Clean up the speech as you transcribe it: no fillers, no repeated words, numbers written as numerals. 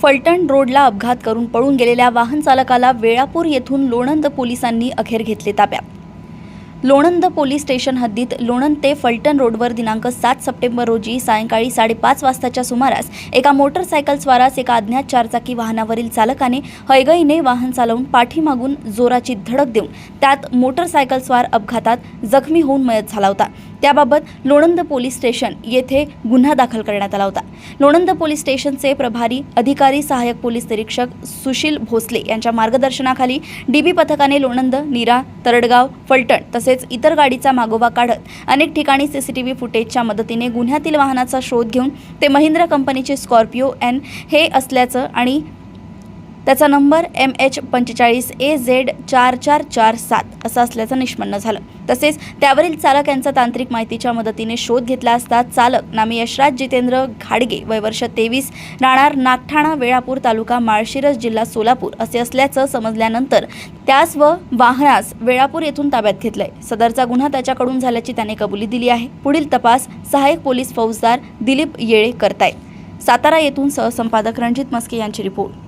फलटण रोडला अपघात करून पळून गेलेल्या वाहन चालकाला वेळापूर येथून लोणंद पोलिसांनी अखेर घेतले ताब्यात। लोणंद पोलीस स्टेशन हद्दीत लोणंद ते फलटण रोडवर दिनांक 7 सप्टेंबर रोजी सायंकाळी 5:30 वाजताच्या सुमारास एका मोटरसायकल स्वारास एका अज्ञात चारचाकी वाहनावरील चालकाने हयगईने वाहन चालवून पाठीमागून जोराची धडक देऊन त्यात मोटरसायकल स्वार अपघातात जखमी होऊन मयत झाला होता। त्याबाबत लोणंद पोलीस स्टेशन येथे गुन्हा दाखल करण्यात आला होता। लोणंद पोलीस स्टेशनचे प्रभारी अधिकारी सहाय्यक पोलीस निरीक्षक सुशील भोसले यांच्या मार्गदर्शनाखाली डीबी पथकाने लोणंद, नीरा, तरडगाव, फलटण तसेच इतर गाडीचा मागोवा काढत अनेक ठिकाणी सीसीटीव्ही फुटेजच्या मदतीने गुन्ह्यातील वाहनाचा शोध घेऊन ते महिंद्रा कंपनीचे स्कॉर्पिओ एन हे असल्याचं आणि त्याचा नंबर MH45AZ4447 असा असल्याचं निष्पन्न झालं। तसेच त्यावरील चालक यांचा तांत्रिक माहितीच्या मदतीने शोध घेतला असता चालक नामे यशराज जितेंद्र घाडगे वय वर्ष 23 राहणार नागठाणा वेळापूर तालुका माळशिरस जिल्हा सोलापूर असे असल्याचं समजल्यानंतर त्यास व वाहनास वेळापूर येथून ताब्यात घेतलंय। सदरचा गुन्हा त्याच्याकडून झाल्याची त्याने कबुली दिली आहे। पुढील तपास सहाय्यक पोलीस फौजदार दिलीप येळे करतायत। सातारा येथून सहसंपादक रणजित मस्के यांची रिपोर्ट।